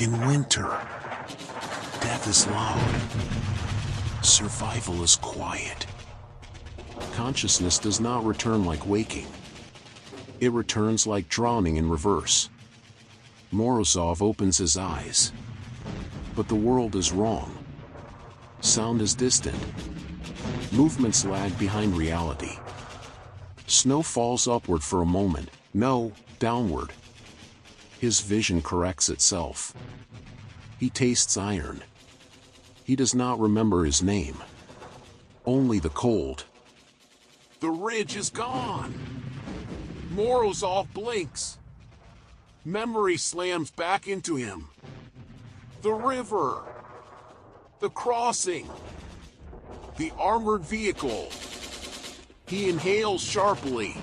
In winter, death is loud. Survival is quiet. Consciousness does not return like waking. It returns like drowning in reverse. Morozov opens his eyes. But the world is wrong. Sound is distant. Movements lag behind reality. Snow falls upward for a moment, no, downward. His vision corrects itself. He tastes iron. He does not remember his name. Only the cold. The ridge is gone. Morozov blinks. Memory slams back into him. The river. The crossing. The armored vehicle. He inhales sharply.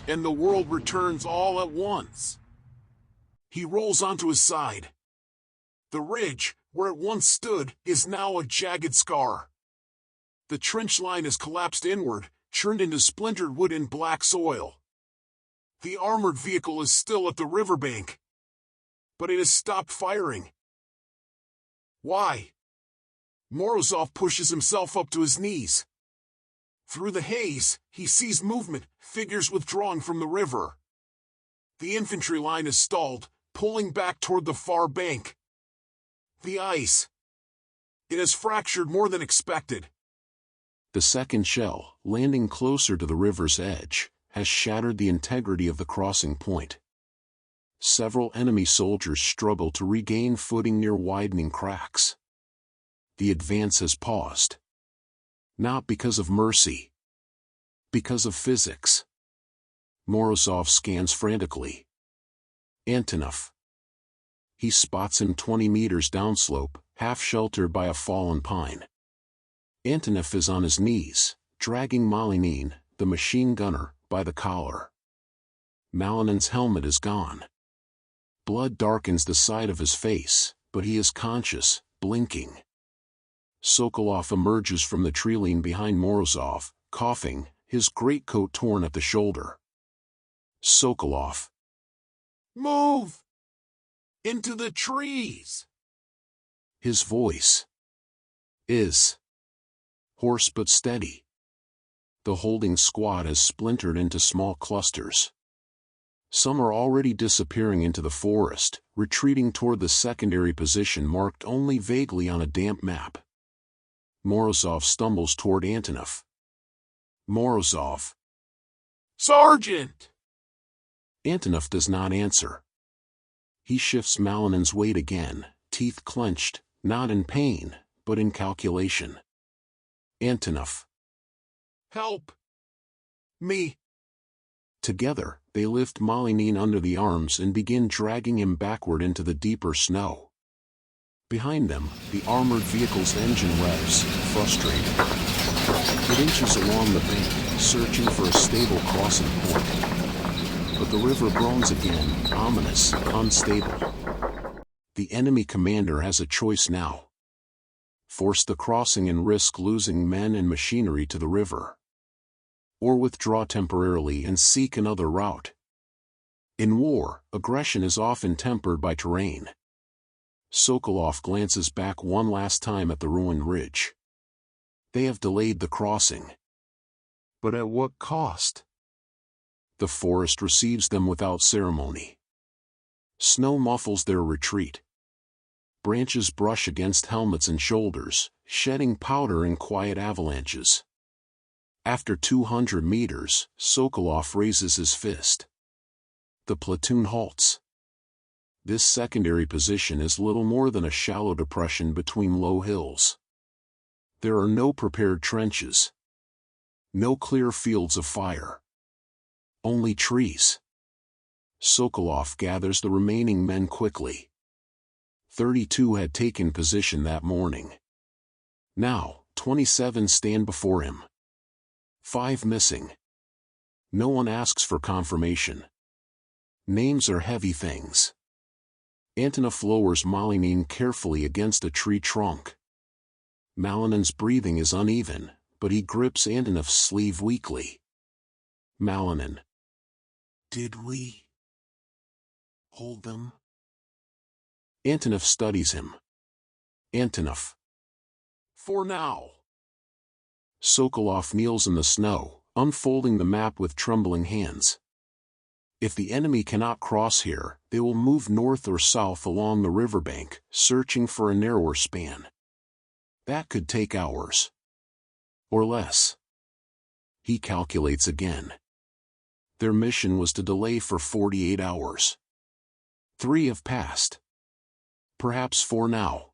And the world returns all at once. He rolls onto his side. The ridge, where it once stood, is now a jagged scar. The trench line has collapsed inward, churned into splintered wood and black soil. The armored vehicle is still at the riverbank, but it has stopped firing. Why? Morozov pushes himself up to his knees. Through the haze, he sees movement, figures withdrawing from the river. The infantry line is stalled, pulling back toward the far bank. The ice. It has fractured more than expected. The second shell, landing closer to the river's edge, has shattered the integrity of the crossing point. Several enemy soldiers struggle to regain footing near widening cracks. The advance has paused. Not because of mercy. Because of physics. Morozov scans frantically. Antonov. He spots him 20 meters downslope, half sheltered by a fallen pine. Antonov is on his knees, dragging Malinin, the machine gunner, by the collar. Malinin's helmet is gone. Blood darkens the side of his face, but he is conscious, blinking. Sokolov emerges from the treeline behind Morozov, coughing, his greatcoat torn at the shoulder. Sokolov. Move! Into the trees! His voice is hoarse but steady. The holding squad has splintered into small clusters. Some are already disappearing into the forest, retreating toward the secondary position marked only vaguely on a damp map. Morozov stumbles toward Antonov. Morozov. Sergeant! Antonov does not answer. He shifts Malinin's weight again, teeth clenched, not in pain, but in calculation. Antonov. Help! Me! Together, they lift Malinin under the arms and begin dragging him backward into the deeper snow. Behind them, the armored vehicle's engine revs, frustrated. It inches along the bank, searching for a stable crossing point. But the river groans again, ominous, unstable. The enemy commander has a choice now. Force the crossing and risk losing men and machinery to the river. Or withdraw temporarily and seek another route. In war, aggression is often tempered by terrain. Sokolov glances back one last time at the ruined ridge. They have delayed the crossing. But at what cost? The forest receives them without ceremony. Snow muffles their retreat. Branches brush against helmets and shoulders, shedding powder in quiet avalanches. After 200 meters, Sokolov raises his fist. The platoon halts. This secondary position is little more than a shallow depression between low hills. There are no prepared trenches. No clear fields of fire. Only trees. Sokolov gathers the remaining men quickly. 32 had taken position that morning. Now, 27 stand before him. 5 missing. No one asks for confirmation. Names are heavy things. Antonov lowers Malinin carefully against a tree trunk. Malinin's breathing is uneven, but he grips Antonov's sleeve weakly. Malinin. Did we hold them? Antonov studies him. Antonov. For now. Sokolov kneels in the snow, unfolding the map with trembling hands. If the enemy cannot cross here, they will move north or south along the riverbank, searching for a narrower span. That could take hours. Or less. He calculates again. Their mission was to delay for 48 hours. 3 have passed. Perhaps 4 now.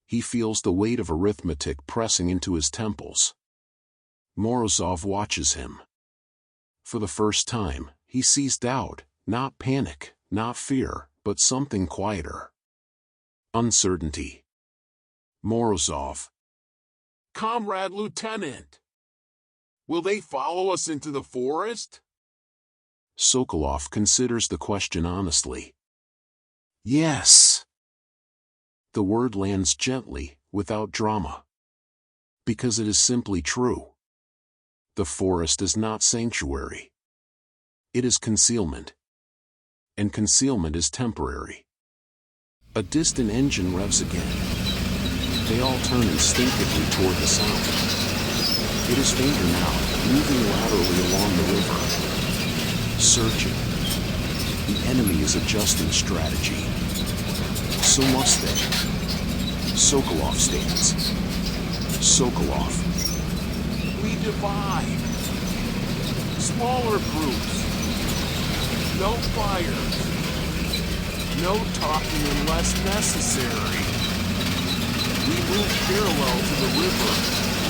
He feels the weight of arithmetic pressing into his temples. Morozov watches him. For the first time, he sees doubt, not panic, not fear, but something quieter. Uncertainty. Morozov. Comrade Lieutenant! Will they follow us into the forest? Sokolov considers the question honestly. Yes. The word lands gently, without drama. Because it is simply true. The forest is not sanctuary. It is concealment. And concealment is temporary. A distant engine revs again. They all turn instinctively toward the sound. It is fainter now, moving laterally along the river. Searching. The enemy is adjusting strategy. So must they. Sokolov stands. Sokolov. We divide. Smaller groups. No fires. No talking unless necessary. We move parallel to the river,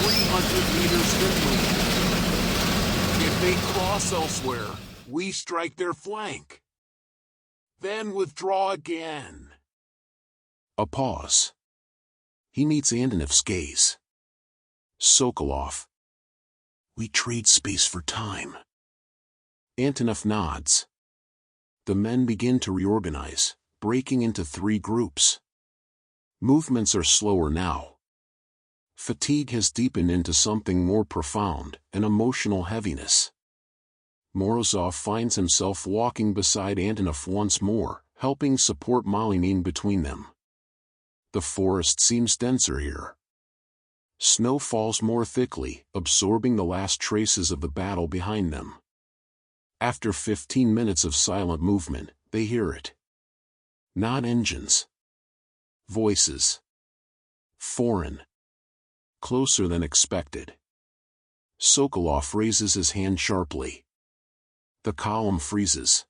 300 meters inland. If they cross elsewhere, we strike their flank. Then withdraw again. A pause. He meets Antonov's gaze. Sokolov. We trade space for time. Antonov nods. The men begin to reorganize, breaking into 3 groups. Movements are slower now. Fatigue has deepened into something more profound, an emotional heaviness. Morozov finds himself walking beside Antonov once more, helping support Malinin between them. The forest seems denser here. Snow falls more thickly, absorbing the last traces of the battle behind them. After 15 minutes of silent movement, they hear it. Not engines. Voices. Foreign. Closer than expected. Sokolov raises his hand sharply. The column freezes.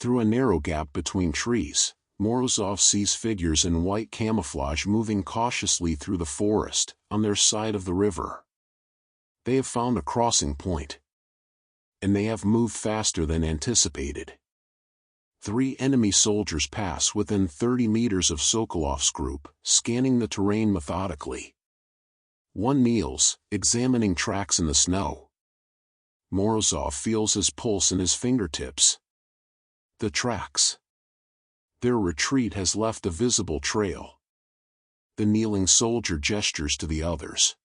Through a narrow gap between trees, Morozov sees figures in white camouflage moving cautiously through the forest, on their side of the river. They have found a crossing point. And they have moved faster than anticipated. 3 enemy soldiers pass within 30 meters of Sokolov's group, scanning the terrain methodically. One kneels, examining tracks in the snow. Morozov feels his pulse in his fingertips. The tracks. Their retreat has left a visible trail. The kneeling soldier gestures to the others.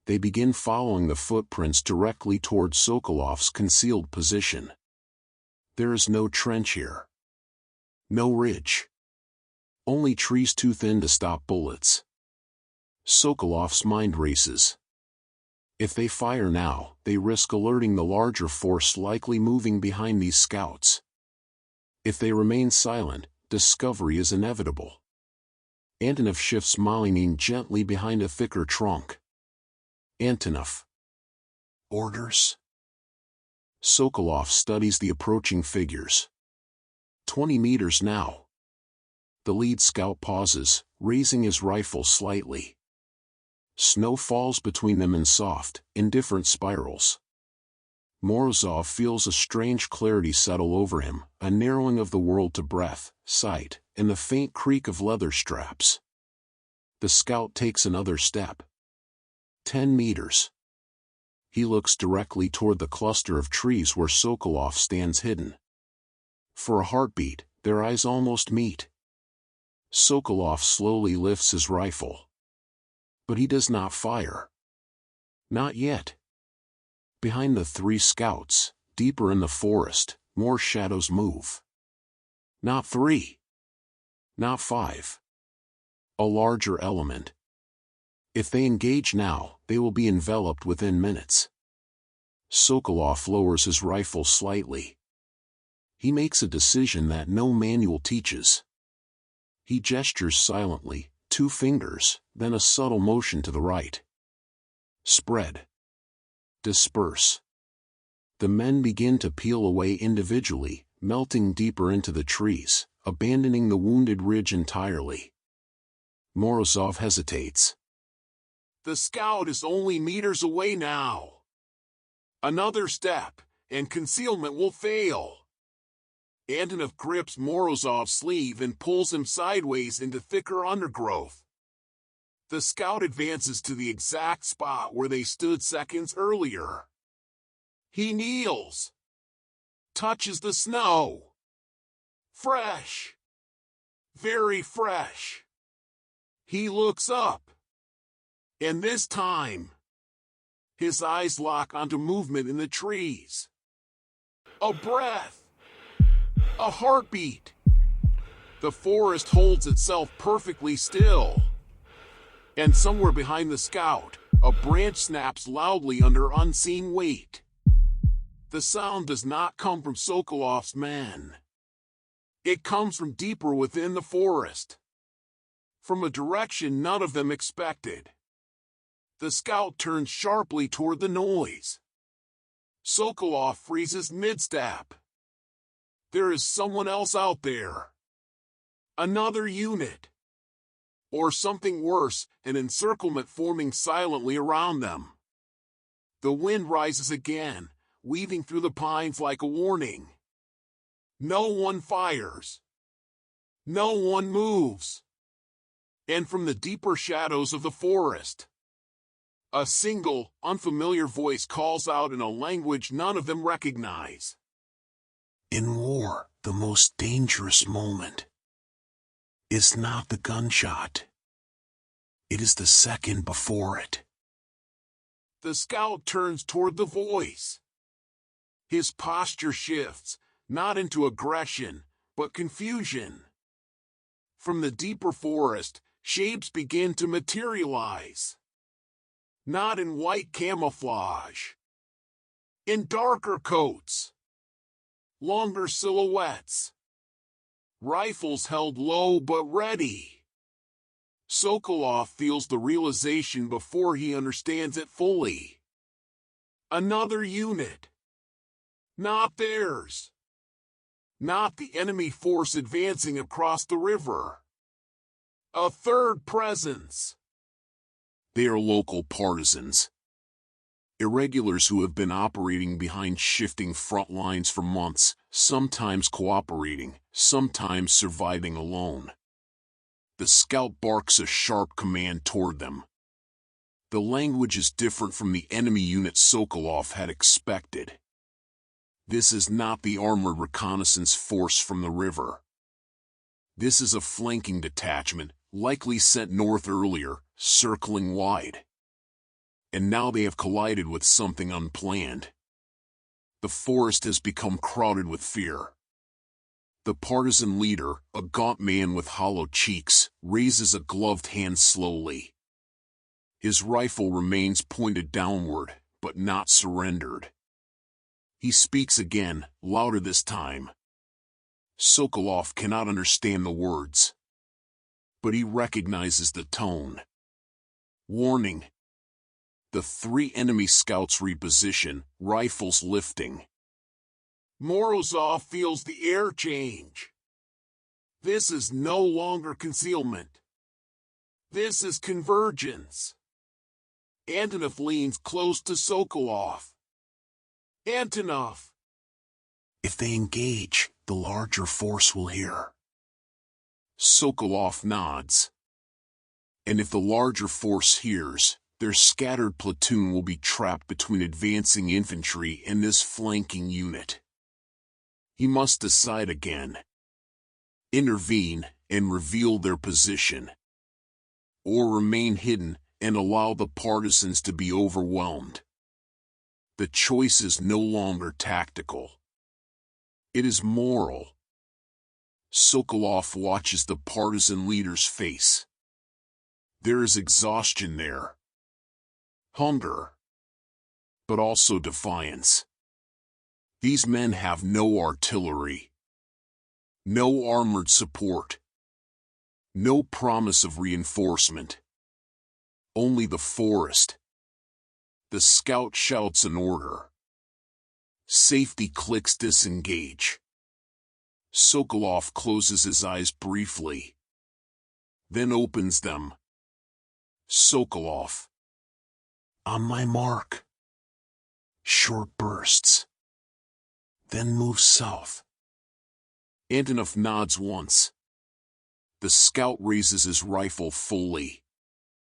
They begin following the footprints directly toward Sokolov's concealed position. There is no trench here. No ridge. Only trees too thin to stop bullets. Sokolov's mind races. If they fire now, they risk alerting the larger force likely moving behind these scouts. If they remain silent, discovery is inevitable. Antonov shifts Malinin gently behind a thicker trunk. Antonov. Orders? Sokolov studies the approaching figures. 20 meters now. The lead scout pauses, raising his rifle slightly. Snow falls between them in soft, indifferent spirals. Morozov feels a strange clarity settle over him, a narrowing of the world to breath, sight, and the faint creak of leather straps. The scout takes another step. 10 meters. He looks directly toward the cluster of trees where Sokolov stands hidden. For a heartbeat, their eyes almost meet. Sokolov slowly lifts his rifle. But he does not fire. Not yet. Behind the 3 scouts, deeper in the forest, more shadows move. Not 3. not 5. A larger element. If they engage now, they will be enveloped within minutes. Sokolov lowers his rifle slightly. He makes a decision that no manual teaches. He gestures silently, 2 fingers, then a subtle motion to the right. Spread. Disperse. The men begin to peel away individually, melting deeper into the trees, abandoning the wounded ridge entirely. Morozov hesitates. The scout is only meters away now. Another step, and concealment will fail. Antonov grips Morozov's sleeve and pulls him sideways into thicker undergrowth. The scout advances to the exact spot where they stood seconds earlier. He kneels. Touches the snow. Fresh. Very fresh. He looks up. And this time, his eyes lock onto movement in the trees. A breath. A heartbeat. The forest holds itself perfectly still. And somewhere behind the scout, a branch snaps loudly under unseen weight. The sound does not come from Sokolov's men. It comes from deeper within the forest. From a direction none of them expected. The scout turns sharply toward the noise. Sokolov freezes mid-step. There is someone else out there. Another unit. Or something worse, an encirclement forming silently around them. The wind rises again, weaving through the pines like a warning. No one fires. No one moves. And from the deeper shadows of the forest, a single, unfamiliar voice calls out in a language none of them recognize. In war, the most dangerous moment is not the gunshot. It is the second before it. The scout turns toward the voice. His posture shifts, not into aggression, but confusion. From the deeper forest, shapes begin to materialize. Not in white camouflage. In darker coats. Longer silhouettes. Rifles held low but ready. Sokolov feels the realization before he understands it fully. Another unit. Not theirs. Not the enemy force advancing across the river. A third presence. They are local partisans. Irregulars who have been operating behind shifting front lines for months, sometimes cooperating, sometimes surviving alone. The scout barks a sharp command toward them. The language is different from the enemy unit Sokolov had expected. This is not the armored reconnaissance force from the river. This is a flanking detachment, likely sent north earlier, circling wide. And now they have collided with something unplanned. The forest has become crowded with fear. The partisan leader, a gaunt man with hollow cheeks, raises a gloved hand slowly. His rifle remains pointed downward, but not surrendered. He speaks again, louder this time. Sokolov cannot understand the words, but he recognizes the tone. Warning. The 3 enemy scouts reposition, rifles lifting. Morozov feels the air change. This is no longer concealment. This is convergence. Antonov leans close to Sokolov. Antonov. If they engage, the larger force will hear. Sokolov nods. And if the larger force hears, their scattered platoon will be trapped between advancing infantry and this flanking unit. He must decide again. Intervene and reveal their position. Or remain hidden and allow the partisans to be overwhelmed. The choice is no longer tactical. It is moral. Sokolov watches the partisan leader's face. There is exhaustion there. Hunger. But also defiance. These men have no artillery. No armored support. No promise of reinforcement. Only the forest. The scout shouts an order. Safety clicks disengage. Sokolov closes his eyes briefly. Then opens them. Sokolov. On my mark. Short bursts. Then move south. Antonov nods once. The scout raises his rifle fully.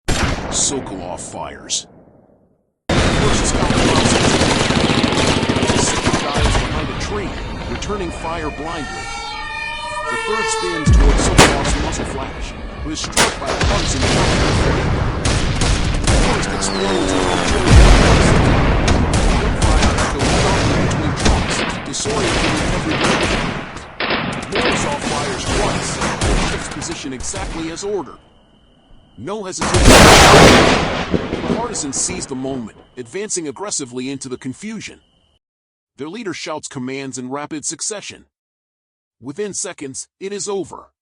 Sokolov fires. First scout drops his second dives behind a tree, returning fire blindly. The third spins towards Sokolov's muzzle flash, who is struck by a partisan shot. The first explodes with a chilling blast. Gunfire echoes sharply between trunks, disorienting every direction. Morozov fires twice, and shifts position exactly as ordered. No hesitation. The partisans seize the moment, advancing aggressively into the confusion. Their leader shouts commands in rapid succession. Within seconds, it is over.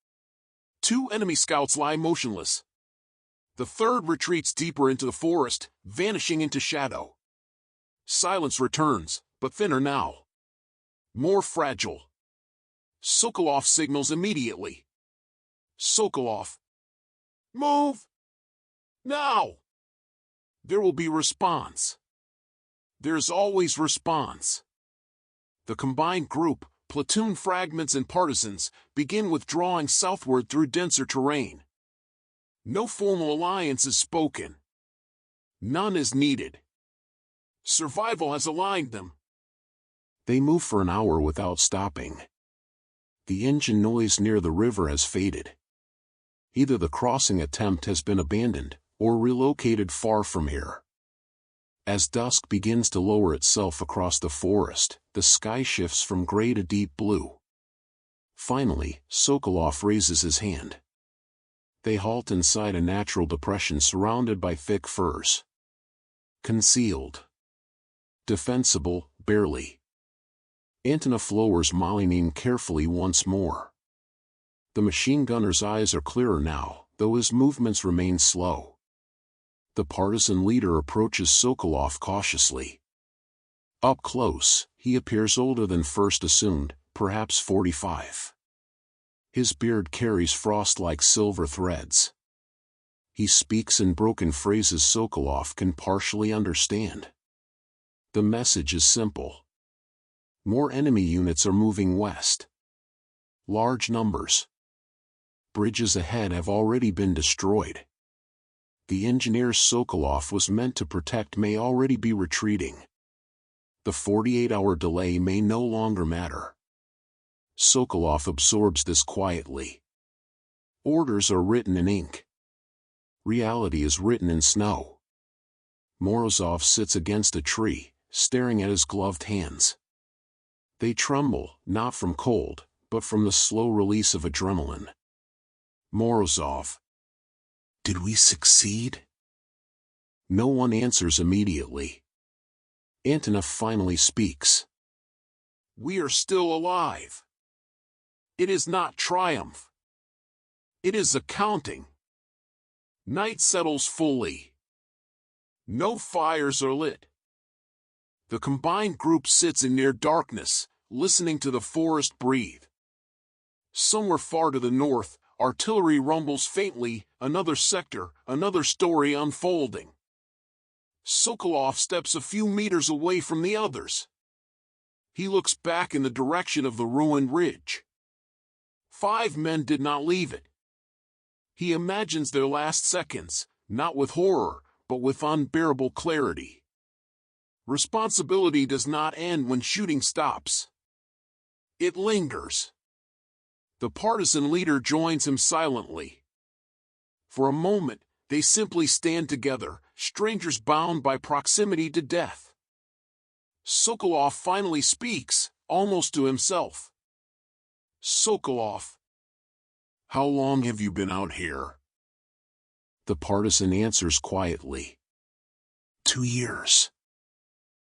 2 enemy scouts lie motionless. The third retreats deeper into the forest, vanishing into shadow. Silence returns, but thinner now. More fragile. Sokolov signals immediately. Sokolov. Move! Now! There will be response. There's always response. The combined group, platoon fragments and partisans, begin withdrawing southward through denser terrain. No formal alliance is spoken. None is needed. Survival has aligned them. They move for an hour without stopping. The engine noise near the river has faded. Either the crossing attempt has been abandoned, or relocated far from here. As dusk begins to lower itself across the forest, the sky shifts from gray to deep blue. Finally, Sokolov raises his hand. They halt inside a natural depression surrounded by thick firs. Concealed. Defensible, barely. Antonov lowers Malinin carefully once more. The machine gunner's eyes are clearer now, though his movements remain slow. The partisan leader approaches Sokolov cautiously. Up close, he appears older than first assumed, perhaps 45. His beard carries frost-like silver threads. He speaks in broken phrases Sokolov can partially understand. The message is simple. More enemy units are moving west. Large numbers. Bridges ahead have already been destroyed. The engineers Sokolov was meant to protect may already be retreating. The 48-hour delay may no longer matter. Sokolov absorbs this quietly. Orders are written in ink. Reality is written in snow. Morozov sits against a tree, staring at his gloved hands. They tremble, not from cold, but from the slow release of adrenaline. Morozov. Did we succeed? No one answers immediately. Antonov finally speaks. We are still alive. It is not triumph. It is accounting. Night settles fully. No fires are lit. The combined group sits in near darkness, listening to the forest breathe. Somewhere far to the north, artillery rumbles faintly, another sector, another story unfolding. Sokolov steps a few meters away from the others. He looks back in the direction of the ruined ridge. 5 men did not leave it. He imagines their last seconds, not with horror, but with unbearable clarity. Responsibility does not end when shooting stops. It lingers. The partisan leader joins him silently. For a moment, they simply stand together, strangers bound by proximity to death. Sokolov finally speaks, almost to himself. Sokolov. How long have you been out here? The partisan answers quietly. 2 years.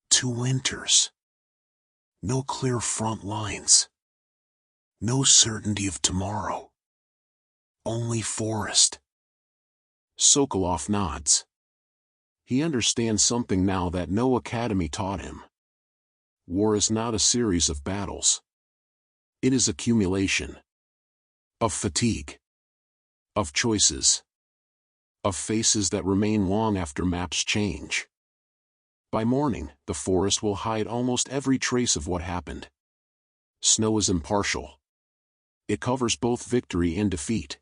2 winters. No clear front lines. No certainty of tomorrow. Only forest. Sokolov nods. He understands something now that no academy taught him. War is not a series of battles. It is accumulation. Of fatigue. Of choices. Of faces that remain long after maps change. By morning, the forest will hide almost every trace of what happened. Snow is impartial. It covers both victory and defeat.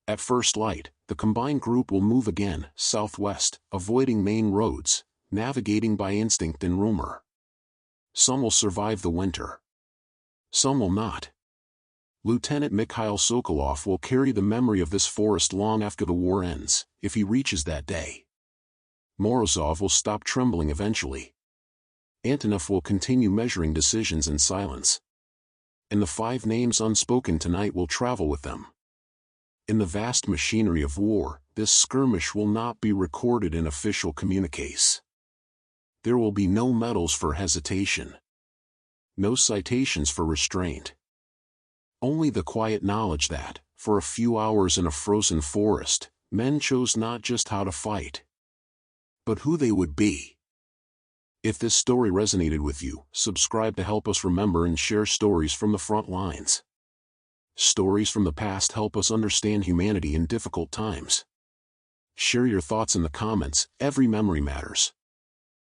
At first light, the combined group will move again, southwest, avoiding main roads, navigating by instinct and rumor. Some will survive the winter. Some will not. Lieutenant Mikhail Sokolov will carry the memory of this forest long after the war ends, if he reaches that day. Morozov will stop trembling eventually. Antonov will continue measuring decisions in silence. And the 5 names unspoken tonight will travel with them. In the vast machinery of war, this skirmish will not be recorded in official communiques. There will be no medals for hesitation. No citations for restraint. Only the quiet knowledge that, for a few hours in a frozen forest, men chose not just how to fight, but who they would be. If this story resonated with you, subscribe to help us remember and share stories from the front lines. Stories from the past help us understand humanity in difficult times. Share your thoughts in the comments, every memory matters.